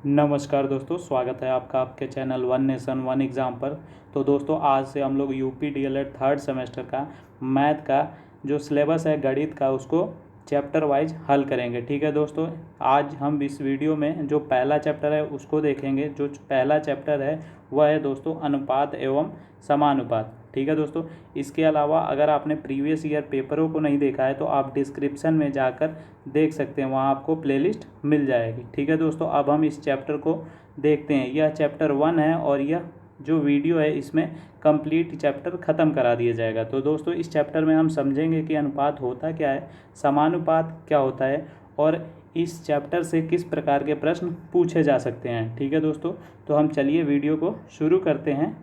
नमस्कार दोस्तों, स्वागत है आपका आपके channel one nation one exam पर। तो दोस्तों, आज से हम लोग यूपी डीएलएड थर्ड सेमेस्टर का मैथ का जो सिलेबस है गणित का उसको चैप्टर वाइज हल करेंगे। ठीक है दोस्तों, आज हम इस वीडियो में जो पहला चैप्टर है उसको देखेंगे। जो पहला चैप्टर है वह है दोस्तों अनुपात एवं समानुपात। ठीक है दोस्तों, इसके अलावा अगर आपने प्रीवियस ईयर पेपरों को नहीं देखा है तो आप डिस्क्रिप्शन में जाकर देख सकते हैं, वहाँ आपको प्लेलिस्ट मिल जाएगी। ठीक है दोस्तों, अब हम इस चैप्टर को देखते हैं। यह चैप्टर 1 है और यह जो वीडियो है इसमें कंप्लीट चैप्टर ख़त्म करा दिया जाएगा। तो दोस्तों, इस चैप्टर में हम समझेंगे कि अनुपात होता क्या है, समानुपात क्या होता है और इस चैप्टर से किस प्रकार के प्रश्न पूछे जा सकते हैं। ठीक है दोस्तों, तो हम चलिए वीडियो को शुरू करते हैं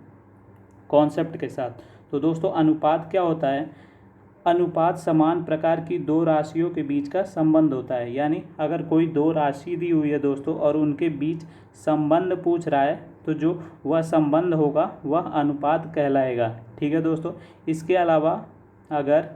कॉन्सेप्ट के साथ। तो दोस्तों, अनुपात क्या होता है? अनुपात समान प्रकार की दो राशियों के बीच का संबंध होता है। यानी अगर कोई दो राशि दी हुई है दोस्तों और उनके बीच संबंध पूछ रहा है तो जो वह संबंध होगा वह अनुपात कहलाएगा। ठीक है दोस्तों, इसके अलावा अगर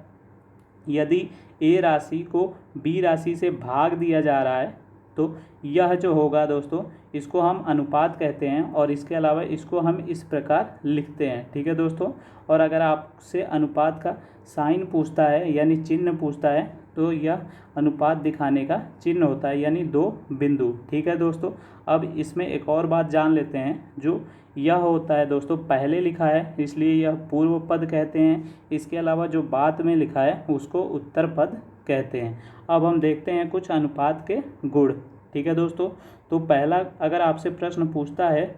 यदि ए राशि को बी राशि से भाग दिया जा रहा है तो यह जो होगा दोस्तों इसको हम अनुपात कहते हैं और इसके अलावा इसको हम इस प्रकार लिखते हैं। ठीक है दोस्तों, और अगर आपसे अनुपात का साइन पूछता है यानी चिन्ह पूछता है तो यह अनुपात दिखाने का चिन्ह होता है, यानी दो बिंदु। ठीक है दोस्तों, अब इसमें एक और बात जान लेते हैं। जो यह होता है दोस्तों पहले लिखा है इसलिए यह पूर्व पद कहते हैं। इसके अलावा जो बाद में लिखा है उसको उत्तर पद कहते हैं। अब हम देखते हैं कुछ अनुपात के गुण। ठीक है दोस्तों, तो पहला अगर आपसे प्रश्न पूछता है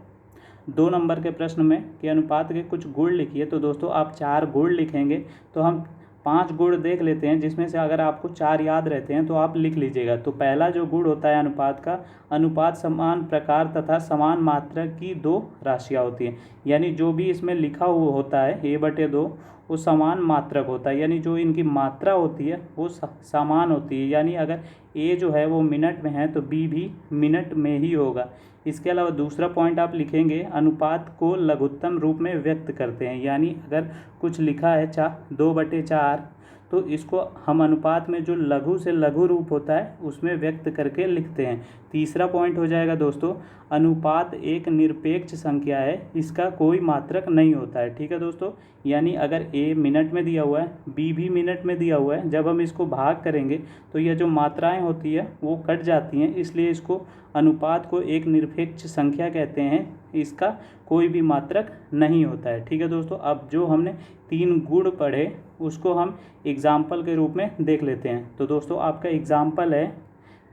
2 नंबर के प्रश्न में कि अनुपात के कुछ गुण लिखिए, तो दोस्तों आप 4 गुण लिखेंगे। तो हम 5 गुण देख लेते हैं, जिसमें से अगर आपको 4 याद रहते हैं तो आप लिख लीजिएगा। तो पहला जो गुण होता है अनुपात का, अनुपात समान प्रकार तथा समान मात्रा की दो राशियाँ होती हैं। यानी जो भी इसमें लिखा हुआ होता है a/2 वो समान मात्रक होता है, यानी जो इनकी मात्रा होती है वो समान होती है। यानी अगर a जो है वो मिनट में है तो b भी मिनट में ही होगा। इसके अलावा दूसरा पॉइंट आप लिखेंगे, अनुपात को लघुत्तम रूप में व्यक्त करते हैं। यानी अगर कुछ लिखा है 2/4 तो इसको हम अनुपात में जो लघु से लघु रूप होता है उसमें व्यक्त करके लिखते हैं। तीसरा पॉइंट हो जाएगा दोस्तों, अनुपात एक निरपेक्ष संख्या है, इसका कोई मात्रक नहीं होता है। ठीक है दोस्तों, यानी अगर a मिनट में दिया हुआ है b भी मिनट में दिया हुआ है, जब हम इसको भाग करेंगे तो यह जो मात्राएं होती है वो कट जाती हैं, इसलिए इसको अनुपात को एक निरपेक्ष संख्या कहते हैं, इसका कोई भी मात्रक नहीं होता है। ठीक है दोस्तों, अब जो हमने 3 गुण पढ़े उसको हम एग्जाम्पल के रूप में देख लेते हैं। तो दोस्तों आपका एग्जाम्पल है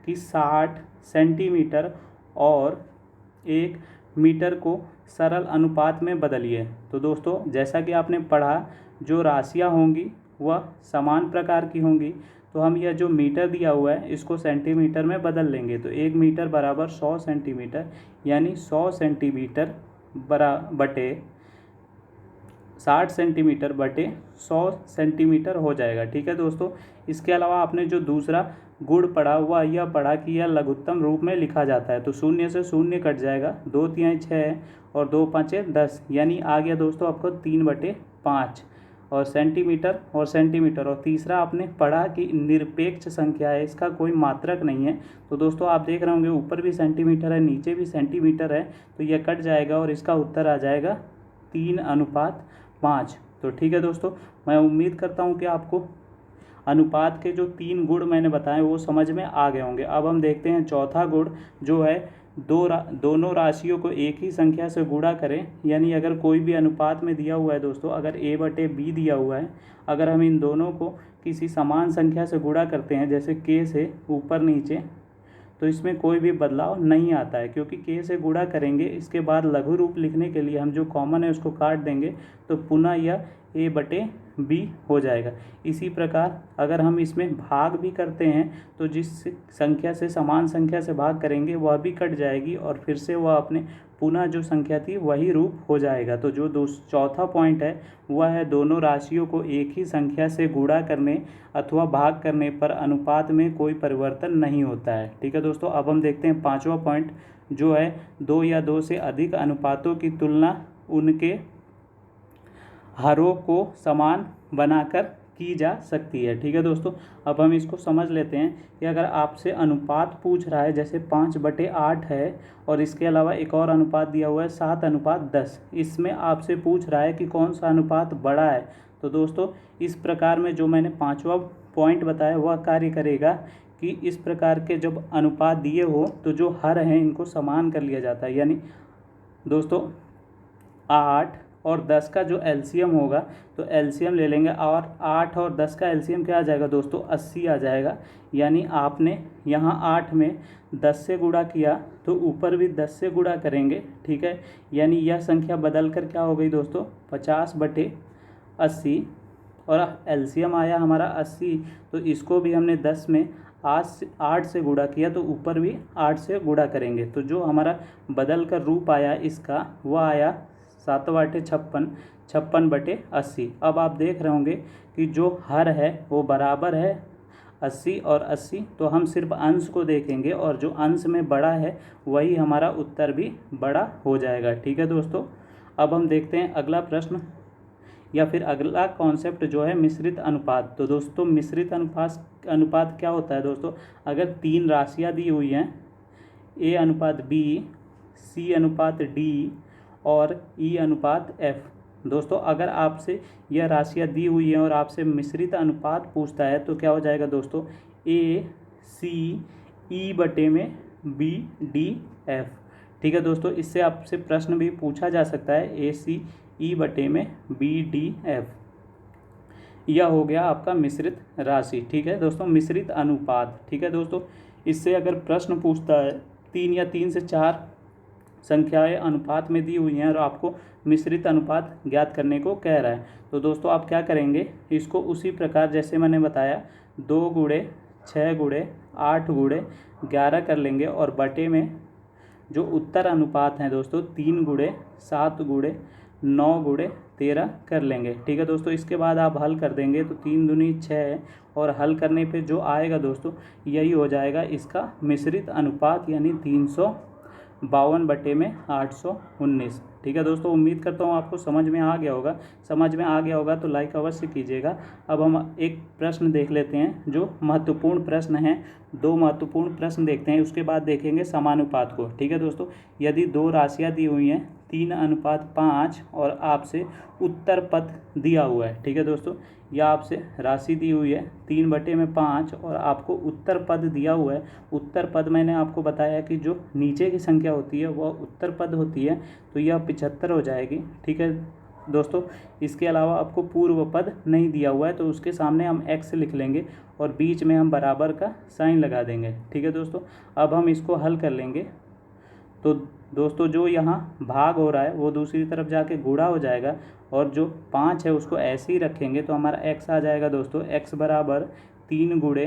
कि 60 सेंटीमीटर और 1 मीटर को सरल अनुपात में बदलिए। तो दोस्तों जैसा कि आपने पढ़ा, जो राशियाँ होंगी वह समान प्रकार की होंगी। तो हम यह जो मीटर दिया हुआ है इसको सेंटीमीटर में बदल लेंगे। तो 1 मीटर बराबर 100 सेंटीमीटर, यानी 100 सेंटीमीटर बटे 60 सेंटीमीटर बटे 100 सेंटीमीटर हो जाएगा। ठीक है दोस्तों, इसके अलावा आपने जो दूसरा गुण पढ़ा वह यह पढ़ा कि यह लघुत्तम रूप में लिखा जाता है। तो 0 से 0 कट जाएगा, 2 तिहाई 6 और 2 पंचे 10, यानी आ गया दोस्तों आपको 3/5 और सेंटीमीटर। और तीसरा आपने पढ़ा कि निरपेक्ष संख्या है, इसका कोई मात्रक नहीं है। तो दोस्तों आप देख रहे होंगे ऊपर भी सेंटीमीटर है नीचे भी सेंटीमीटर है, तो यह कट जाएगा और इसका उत्तर आ जाएगा 3:5। तो ठीक है दोस्तों, मैं उम्मीद करता हूँ कि आपको अनुपात के जो 3 गुण मैंने बताए वो समझ में आ गए होंगे। अब हम देखते हैं चौथा गुण, जो है दोनों राशियों को एक ही संख्या से गुणा करें। यानी अगर कोई भी अनुपात में दिया हुआ है दोस्तों, अगर a/b दिया हुआ है, अगर हम इन दोनों को किसी समान संख्या से गुणा करते हैं जैसे k से ऊपर नीचे, तो इसमें कोई भी बदलाव नहीं आता है, क्योंकि k से गुणा करेंगे इसके बाद लघु रूप लिखने के लिए हम जो कॉमन है उसको काट देंगे तो पुनः यह a/b हो जाएगा। इसी प्रकार अगर हम इसमें भाग भी करते हैं तो जिस संख्या से समान संख्या से भाग करेंगे वह भी कट जाएगी और फिर से वह अपने पुनः जो संख्या थी वही रूप हो जाएगा। तो जो चौथा पॉइंट है वह है दोनों राशियों को एक ही संख्या से गुणा करने अथवा भाग करने पर अनुपात में कोई परिवर्तन नहीं होता है। ठीक है दोस्तों, अब हम देखते हैं 5वां पॉइंट, जो है 2 या 2 से अधिक अनुपातों की तुलना उनके हरों को समान बनाकर की जा सकती है। ठीक है दोस्तों, अब हम इसको समझ लेते हैं कि अगर आपसे अनुपात पूछ रहा है, जैसे 5/8 है और इसके अलावा एक और अनुपात दिया हुआ है 7:10, इसमें आपसे पूछ रहा है कि कौन सा अनुपात बड़ा है। तो दोस्तों इस प्रकार में जो मैंने पांचवा पॉइंट बताया वह कार्य करेगा कि इस प्रकार के जब अनुपात दिए हो तो जो हर हैं इनको समान कर लिया जाता है। यानी दोस्तों 8 और 10 का जो एलसीएम होगा तो एलसीएम ले लेंगे, और 8 और 10 का एलसीएम क्या आ जाएगा दोस्तों, 80 आ जाएगा। यानी आपने यहाँ 8 में 10 से गुणा किया तो ऊपर भी 10 से गुणा करेंगे। ठीक है, यानी यह संख्या बदल कर क्या हो गई दोस्तों, 50/80, और एलसीएम आया हमारा 80, तो इसको भी हमने 10 में 8 से गुणा किया तो ऊपर भी 8 से गुणा करेंगे। तो जो हमारा बदल कर रूप आया इसका वह आया 7/56, 56/80। अब आप देख रहे होंगे कि जो हर है वो बराबर है 80 और 80, तो हम सिर्फ अंश को देखेंगे और जो अंश में बड़ा है वही हमारा उत्तर भी बड़ा हो जाएगा। ठीक है दोस्तों, अब हम देखते हैं अगला प्रश्न या फिर अगला कॉन्सेप्ट जो है मिश्रित अनुपात। तो दोस्तों मिश्रित अनुपात क्या होता है दोस्तों, अगर 3 राशियाँ दी हुई हैं A/B, C/D और E/F। दोस्तों अगर आपसे यह राशियाँ दी हुई हैं और आपसे मिश्रित अनुपात पूछता है तो क्या हो जाएगा दोस्तों, AC/E/B/D/F। ठीक है दोस्तों, इससे आपसे प्रश्न भी पूछा जा सकता है, AC/E/B/D/F। यह हो गया आपका मिश्रित राशि। ठीक है दोस्तों, मिश्रित अनुपात। ठीक है दोस्तों, इससे अगर प्रश्न पूछता है 3 या 3 से 4 संख्याएं अनुपात में दी हुई हैं और आपको मिश्रित अनुपात ज्ञात करने को कह रहा है, तो दोस्तों आप क्या करेंगे, इसको उसी प्रकार जैसे मैंने बताया 2 गुणे 6 गुणे 8 गुणे 11 कर लेंगे, और बटे में जो उत्तर अनुपात हैं दोस्तों 3 गुणे 7 गुणे 9 गुणे 13 कर लेंगे। ठीक है दोस्तों, इसके बाद आप हल कर देंगे तो 3 दूनी 6, और हल करने पे जो आएगा दोस्तों यही हो जाएगा इसका मिश्रित अनुपात, यानी 352/819। ठीक है दोस्तों, उम्मीद करता हूँ आपको समझ में आ गया होगा। समझ में आ गया होगा तो लाइक अवश्य कीजिएगा। अब हम एक प्रश्न देख लेते हैं जो महत्वपूर्ण प्रश्न है। 2 महत्वपूर्ण प्रश्न देखते हैं, उसके बाद देखेंगे समानुपात को। ठीक है दोस्तों, यदि 2 राशियाँ दी हुई हैं 3:5 और आपसे उत्तर पद दिया हुआ है। ठीक है दोस्तों, या आपसे राशि दी हुई है 3/5 और आपको उत्तर पद दिया हुआ है। उत्तर पद मैंने आपको बताया कि जो नीचे की संख्या होती है वह उत्तर पद होती है, तो यह 75 हो जाएगी। ठीक है दोस्तों, इसके अलावा आपको पूर्व पद नहीं दिया हुआ है तो उसके सामने हम x लिख लेंगे और बीच में हम बराबर का साइन लगा देंगे। ठीक है दोस्तों, अब हम इसको हल कर लेंगे तो दोस्तों जो यहाँ भाग हो रहा है वो दूसरी तरफ जाके गुणा हो जाएगा, और जो 5 है उसको ऐसे ही रखेंगे तो हमारा x आ जाएगा दोस्तों, x बराबर 3 गुणे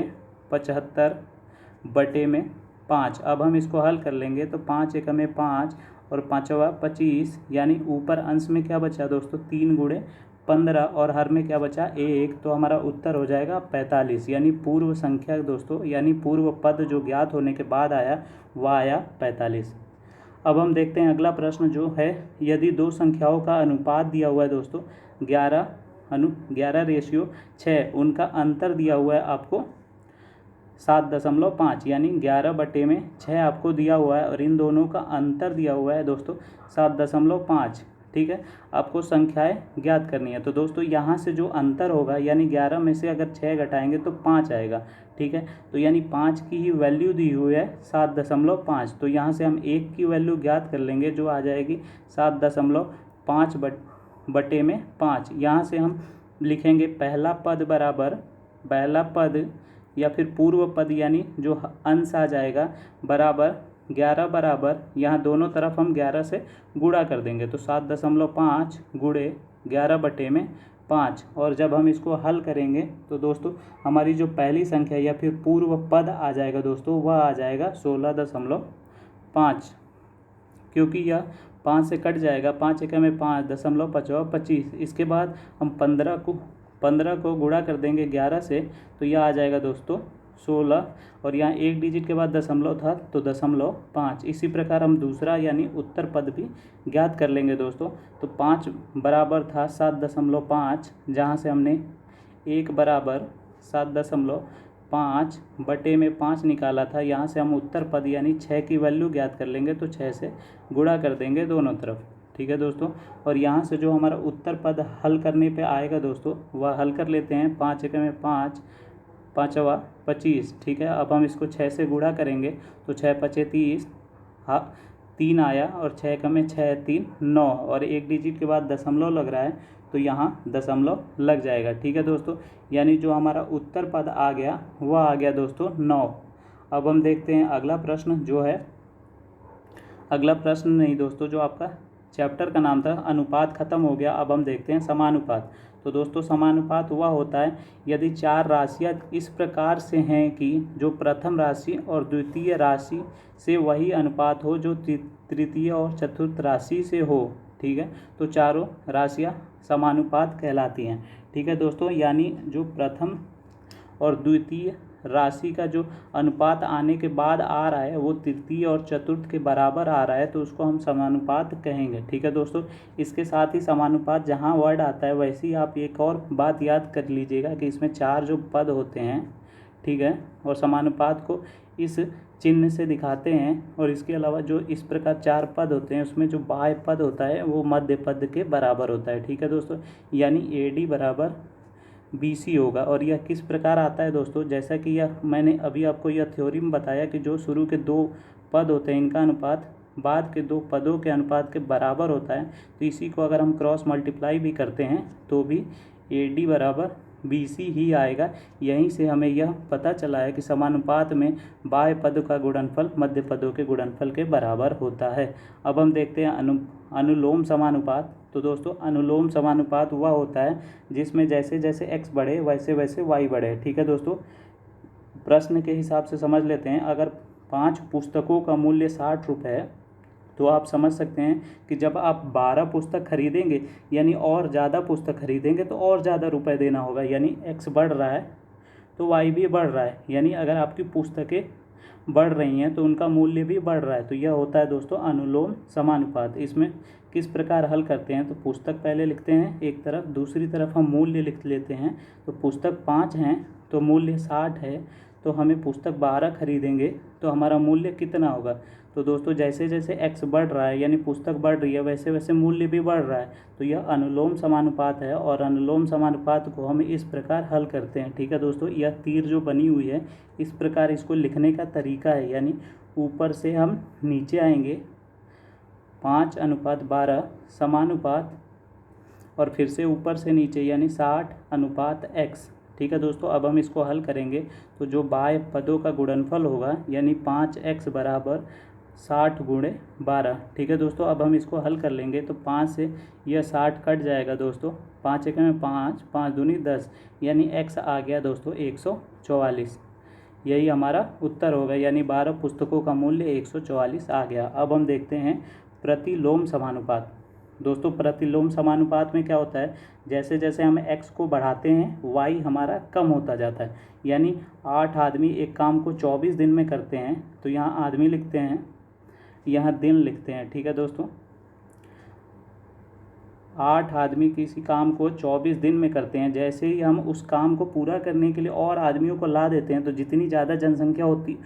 75/5। अब हम इसको हल कर लेंगे तो 5 एकम में 5 और 5वां 25, यानी ऊपर अंश में क्या बचा दोस्तों 3 गुणे 15 और हर में क्या बचा 1, तो हमारा उत्तर हो जाएगा 45। यानी पूर्व संख्या दोस्तों, यानी पूर्व पद जो ज्ञात होने के बाद आया वह आया 45। अब हम देखते हैं अगला प्रश्न जो है, यदि 2 संख्याओं का अनुपात दिया हुआ है दोस्तों 11:6, उनका अंतर दिया हुआ है आपको 7.5, यानी 11/6 आपको दिया हुआ है और इन दोनों का अंतर दिया हुआ है दोस्तों 7.5। ठीक है, आपको संख्याएं ज्ञात करनी है। तो दोस्तों यहाँ से जो अंतर होगा, यानी 11 में से अगर 6 घटाएंगे तो 5 आएगा। ठीक है, तो यानी 5 की ही वैल्यू दी हुई है 7.5, तो यहाँ से हम 1 की वैल्यू ज्ञात कर लेंगे जो आ जाएगी 7.5/5। यहाँ से हम लिखेंगे पहला पद या फिर पूर्व पद, यानी जो अंश आ जाएगा बराबर 11 बराबर, यहाँ दोनों तरफ हम 11 से गुणा कर देंगे तो 7.5 गुणे 11/5। और जब हम इसको हल करेंगे तो दोस्तों हमारी जो पहली संख्या या फिर पूर्व पद आ जाएगा दोस्तों वह आ जाएगा 16.5, क्योंकि यह 5 से कट जाएगा, 5 एकम में 5, 5.25। इसके बाद हम 15 को गुणा कर देंगे 11 से, तो यह आ जाएगा दोस्तों 16, और यहाँ एक डिजिट के बाद दशमलव था तो 0.5। इसी प्रकार हम दूसरा यानी उत्तर पद भी ज्ञात कर लेंगे दोस्तों। तो 5 बराबर था 7.5, जहाँ से हमने 1/7.5/5 निकाला था। यहाँ से हम उत्तर पद यानी 6 की वैल्यू ज्ञात कर लेंगे, तो 6 से गुणा कर देंगे दोनों तरफ। ठीक है दोस्तों, और यहाँ से जो हमारा उत्तर पद हल करने पे आएगा दोस्तों, वह हल कर लेते हैं। 5 एकम में 5, 5 25। ठीक है, अब हम इसको 6 से गुणा करेंगे तो 6 5 30, हाँ 3 आया, और 6 एकम में 6 3 9, और एक डिजिट के बाद दशमलव लग रहा है तो यहाँ दशमलव लग जाएगा। ठीक है दोस्तों, यानी जो हमारा उत्तर पद आ गया वह आ गया दोस्तों 9। अब हम देखते हैं अगला प्रश्न जो है, अगला प्रश्न नहीं दोस्तों, जो आपका चैप्टर का नाम था अनुपात खत्म हो गया। अब हम देखते हैं समानुपात। तो दोस्तों समानुपात वह होता है यदि 4 राशियाँ इस प्रकार से हैं कि जो प्रथम राशि और द्वितीय राशि से वही अनुपात हो जो तृतीय और चतुर्थ राशि से हो। ठीक है, तो चारों राशियाँ समानुपात कहलाती हैं। ठीक है दोस्तों, यानी जो प्रथम और द्वितीय राशि का जो अनुपात आने के बाद आ रहा है वो तृतीय और चतुर्थ के बराबर आ रहा है, तो उसको हम समानुपात कहेंगे। ठीक है दोस्तों, इसके साथ ही समानुपात जहाँ वर्ड आता है वैसे ही आप एक और बात याद कर लीजिएगा कि इसमें 4 जो पद होते हैं, ठीक है, और समानुपात को इस चिन्ह से दिखाते हैं, और इसके अलावा जो इस प्रकार 4 पद होते हैं उसमें जो बाह्य पद होता है वो मध्य पद के बराबर होता है। ठीक है दोस्तों, यानी AD बराबर BC होगा। और यह किस प्रकार आता है दोस्तों, जैसा कि यह मैंने अभी आपको यह थ्योरम बताया कि जो शुरू के 2 पद होते हैं इनका अनुपात बाद के 2 पदों के अनुपात के बराबर होता है, तो इसी को अगर हम क्रॉस मल्टीप्लाई भी करते हैं तो भी AD बराबर BC ही आएगा। यहीं से हमें यह पता चला है कि समानुपात में बाह्य पद का गुणनफल मध्य पदों के गुणनफल के बराबर होता है। अब हम देखते हैं अनुलोम समानुपात। तो दोस्तों अनुलोम समानुपात वह होता है जिसमें जैसे जैसे x बढ़े वैसे वैसे y बढ़े। ठीक है दोस्तों, प्रश्न के हिसाब से समझ लेते हैं। अगर 5 पुस्तकों का मूल्य 60 रुपये है तो आप समझ सकते हैं कि जब आप 12 पुस्तक खरीदेंगे यानी और ज़्यादा पुस्तक खरीदेंगे तो और ज़्यादा रुपए देना होगा, यानी x बढ़ रहा है तो y भी बढ़ रहा है, यानी अगर आपकी पुस्तकें बढ़ रही हैं तो उनका मूल्य भी बढ़ रहा है। तो यह होता है दोस्तों अनुलोम समानुपात। इसमें किस प्रकार हल करते हैं, तो पुस्तक पहले लिखते हैं एक तरफ, दूसरी तरफ हम मूल्य लिख लेते हैं। तो पुस्तक 5 हैं तो मूल्य 60 है, तो हमें पुस्तक 12 खरीदेंगे तो हमारा मूल्य कितना होगा। तो दोस्तों जैसे जैसे x बढ़ रहा है यानी पुस्तक बढ़ रही है वैसे वैसे मूल्य भी बढ़ रहा है, तो यह अनुलोम समानुपात है। और अनुलोम समानुपात को हम इस प्रकार हल करते हैं। ठीक है दोस्तों, यह तीर जो बनी हुई है इस प्रकार इसको लिखने का तरीका है, यानी ऊपर से हम नीचे आएंगे 5:12 समानुपात, और फिर से ऊपर से नीचे यानी 60:x। ठीक है दोस्तों, अब हम इसको हल करेंगे तो जो बाह्य पदों का गुणनफल होगा यानी 5x बराबर 60 गुणे 12। ठीक है दोस्तों, अब हम इसको हल कर लेंगे तो 5 से यह 60 कट जाएगा दोस्तों, 5 एकम में 5, 5 दूनी 10, यानी x आ गया दोस्तों 144। यही हमारा उत्तर होगा, यानी 12 पुस्तकों का मूल्य 144 आ गया। अब हम देखते हैं प्रतिलोम समानुपात। दोस्तों प्रतिलोम समानुपात में क्या होता है, जैसे जैसे हम x को बढ़ाते हैं y हमारा कम होता जाता है। यानी 8 आदमी एक काम को 24 दिन में करते हैं, तो यहाँ आदमी लिखते हैं, यहाँ दिन लिखते हैं। ठीक है दोस्तों, 8 आदमी किसी काम को 24 दिन में करते हैं। जैसे ही हम उस काम को पूरा करने के लिए और आदमियों को ला देते हैं तो जितनी ज़्यादा जनसंख्या होगी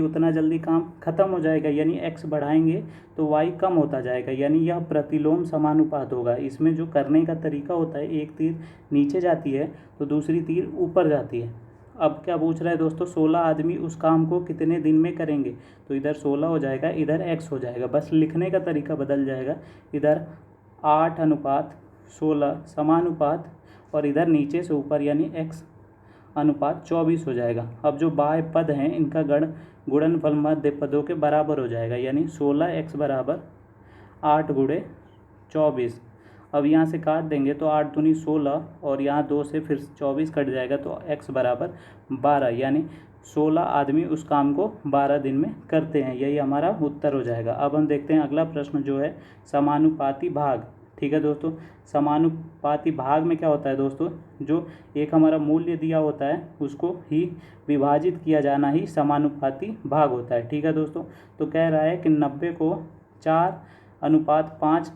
उतना जल्दी काम खत्म हो जाएगा, यानी x बढ़ाएंगे तो y कम होता जाएगा, यानी यह प्रतिलोम समानुपात होगा। इसमें जो करने का तरीका होता है, एक तीर नीचे जाती है तो दूसरी तीर ऊपर जाती है। अब क्या पूछ रहा है दोस्तों, 16 आदमी उस काम को कितने दिन में करेंगे, तो इधर 16 हो जाएगा, इधर x हो जाएगा, बस लिखने का तरीका बदल जाएगा। इधर 8:16 समानुपात, और इधर नीचे से ऊपर यानी x:24 हो जाएगा। अब जो बाह्य पद हैं इनका गुणनफल मध्य पदों के बराबर हो जाएगा, यानी 16x बराबर 8 गुणे 24। अब यहाँ से काट देंगे तो 8 दूनी 16, और यहाँ 2 से फिर 24 कट जाएगा तो x बराबर 12, यानी 16 आदमी उस काम को 12 दिन में करते हैं। यही हमारा उत्तर हो जाएगा। अब हम देखते हैं अगला प्रश्न जो है समानुपाती भाग। ठीक है दोस्तों, समानुपाती भाग में क्या होता है दोस्तों, जो एक हमारा मूल्य दिया होता है उसको ही विभाजित किया जाना ही समानुपाती भाग होता है। ठीक है दोस्तों, तो कह रहा है कि 90 को 4:5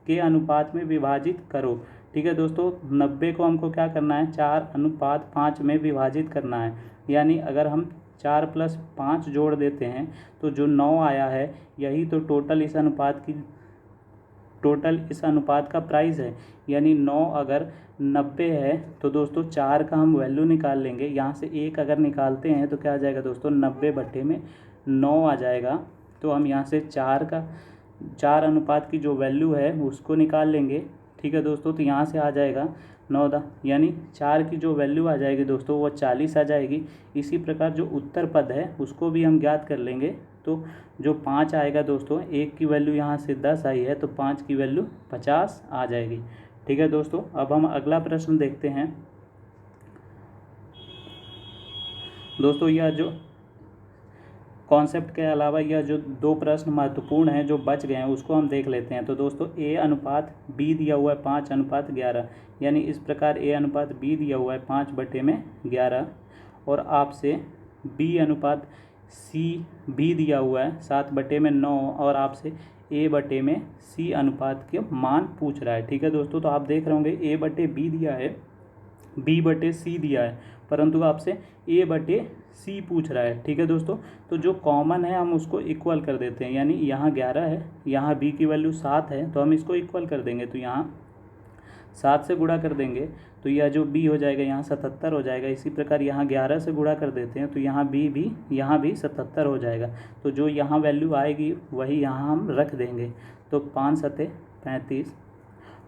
के अनुपात में विभाजित करो। ठीक है दोस्तों। 90 को हमको क्या करना है, 4:5 में विभाजित करना है। यानी अगर हम 4 + 5 जोड़ देते हैं तो जो 9 आया है, यही तो टोटल इस अनुपात का प्राइस है। यानी 9 अगर 90 है तो दोस्तों 4 का हम वैल्यू निकाल लेंगे। यहाँ से 1 अगर निकालते हैं तो क्या आ जाएगा दोस्तों, 90/9 आ जाएगा। तो हम यहाँ से 4 अनुपात की जो वैल्यू है उसको निकाल लेंगे। ठीक है दोस्तों, तो यहाँ से आ जाएगा 9 यानी 4 की जो वैल्यू आ जाएगी दोस्तों वो 40 आ जाएगी। इसी प्रकार जो उत्तर पद है उसको भी हम ज्ञात कर लेंगे। तो जो 5 आएगा दोस्तों, 1 की वैल्यू यहाँ से 10 आई है तो 5 की वैल्यू 50 आ जाएगी। ठीक है दोस्तों, अब हम अगला प्रश्न देखते हैं। दोस्तों यह जो कॉन्सेप्ट के अलावा यह जो 2 प्रश्न महत्वपूर्ण हैं जो बच गए हैं उसको हम देख लेते हैं। तो दोस्तों A/B दिया हुआ है 5:11, यानी इस प्रकार A/B दिया हुआ है 5/11 और आपसे B/C भी दिया हुआ है 7/9 और आपसे A/C अनुपात के मान पूछ रहा है। ठीक है दोस्तों, तो आप देख रहे होंगे A/B दिया है, B/C दिया है, परंतु आपसे A/C पूछ रहा है। ठीक है दोस्तों, तो जो कॉमन है हम उसको इक्वल कर देते हैं। यानी यहाँ 11 है, यहाँ B की वैल्यू 7 है, तो हम इसको इक्वल कर देंगे। तो यहाँ 7 से गुणा कर देंगे तो यह जो B हो जाएगा यहाँ 77 हो जाएगा। इसी प्रकार यहाँ 11 से गुणा कर देते हैं तो यहाँ यहाँ भी 77 हो जाएगा। तो जो यहाँ वैल्यू आएगी वही यहाँ हम रख देंगे। तो 5 7 35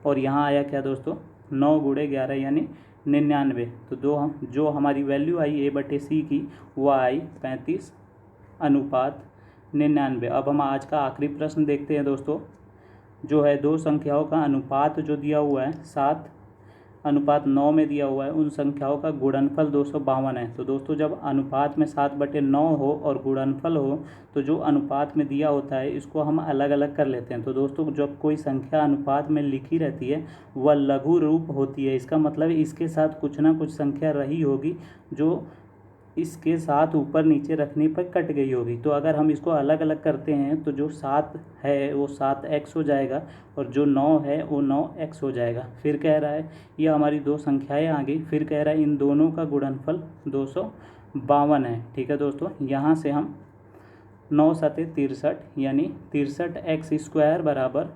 और यहाँ आया क्या दोस्तों, 9 × 11 यानी 99। तो जो हमारी वैल्यू आई A/C की वो आई 35:99। अब हम आज का आखिरी प्रश्न देखते हैं दोस्तों, जो है 2 संख्याओं का अनुपात जो दिया हुआ है 7:9 में दिया हुआ है, उन संख्याओं का गुणनफल 252 है। तो दोस्तों जब अनुपात में 7/9 हो और गुणनफल हो तो जो अनुपात में दिया होता है इसको हम अलग अलग कर लेते हैं। तो दोस्तों जब कोई संख्या अनुपात में लिखी रहती है वह लघु रूप होती है। इसका मतलब इसके साथ कुछ ना कुछ संख्या रही होगी जो इसके साथ ऊपर नीचे रखने पर कट गई होगी। तो अगर हम इसको अलग अलग करते हैं तो जो 7 है वो 7x हो जाएगा और जो 9 है वो 9x हो जाएगा। फिर कह रहा है ये हमारी 2 संख्याएं आ गई। फिर कह रहा है इन दोनों का गुणनफल 252 है। ठीक है दोस्तों, यहाँ से हम 9 7 63 यानी 63x² बराबर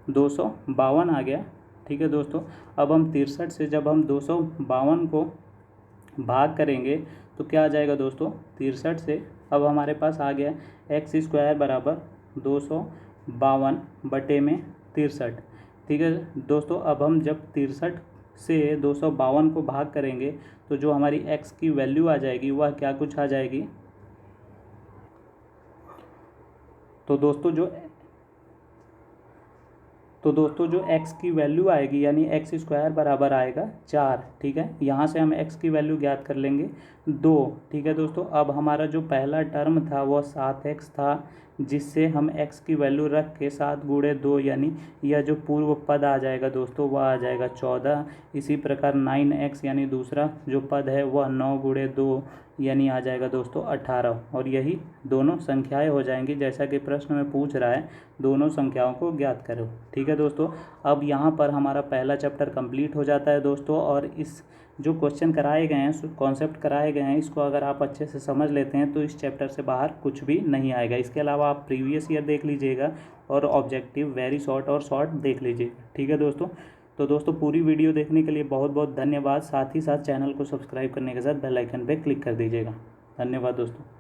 252 आ गया। ठीक है दोस्तों, अब हम 63 से जब हम 252 को भाग करेंगे तो क्या आ जाएगा दोस्तों, 63 से अब हमारे पास आ गया x² बराबर 252/63। ठीक है दोस्तों, अब हम जब 63 से 252 को भाग करेंगे तो जो हमारी x की वैल्यू आ जाएगी वह क्या कुछ आ जाएगी। तो दोस्तों जो x की वैल्यू आएगी यानी x² बराबर आएगा 4। ठीक है, यहाँ से हम x की वैल्यू ज्ञात कर लेंगे 2। ठीक है दोस्तों, अब हमारा जो पहला टर्म था वह 7x था, जिससे हम x की वैल्यू रख के 7 × 2 यानी यह जो पूर्व पद आ जाएगा दोस्तों वह आ जाएगा 14। इसी प्रकार 9x यानी दूसरा जो पद है वह 9 × 2 यानी आ जाएगा दोस्तों 18। और यही दोनों संख्याएं हो जाएंगी जैसा कि प्रश्न में पूछ रहा है, दोनों संख्याओं को ज्ञात करो। ठीक है दोस्तों, अब यहाँ पर हमारा पहला चैप्टर कंप्लीट हो जाता है दोस्तों। और इस जो क्वेश्चन कराए गए हैं, कॉन्सेप्ट कराए गए हैं, इसको अगर आप अच्छे से समझ लेते हैं तो इस चैप्टर से बाहर कुछ भी नहीं आएगा। इसके अलावा आप प्रीवियस ईयर देख लीजिएगा और ऑब्जेक्टिव वेरी शॉर्ट और शॉर्ट देख लीजिएगा। ठीक है दोस्तों, तो दोस्तों पूरी वीडियो देखने के लिए बहुत बहुत धन्यवाद। साथ ही साथ चैनल को सब्सक्राइब करने के साथ बेल आइकन पर क्लिक कर दीजिएगा। धन्यवाद दोस्तों।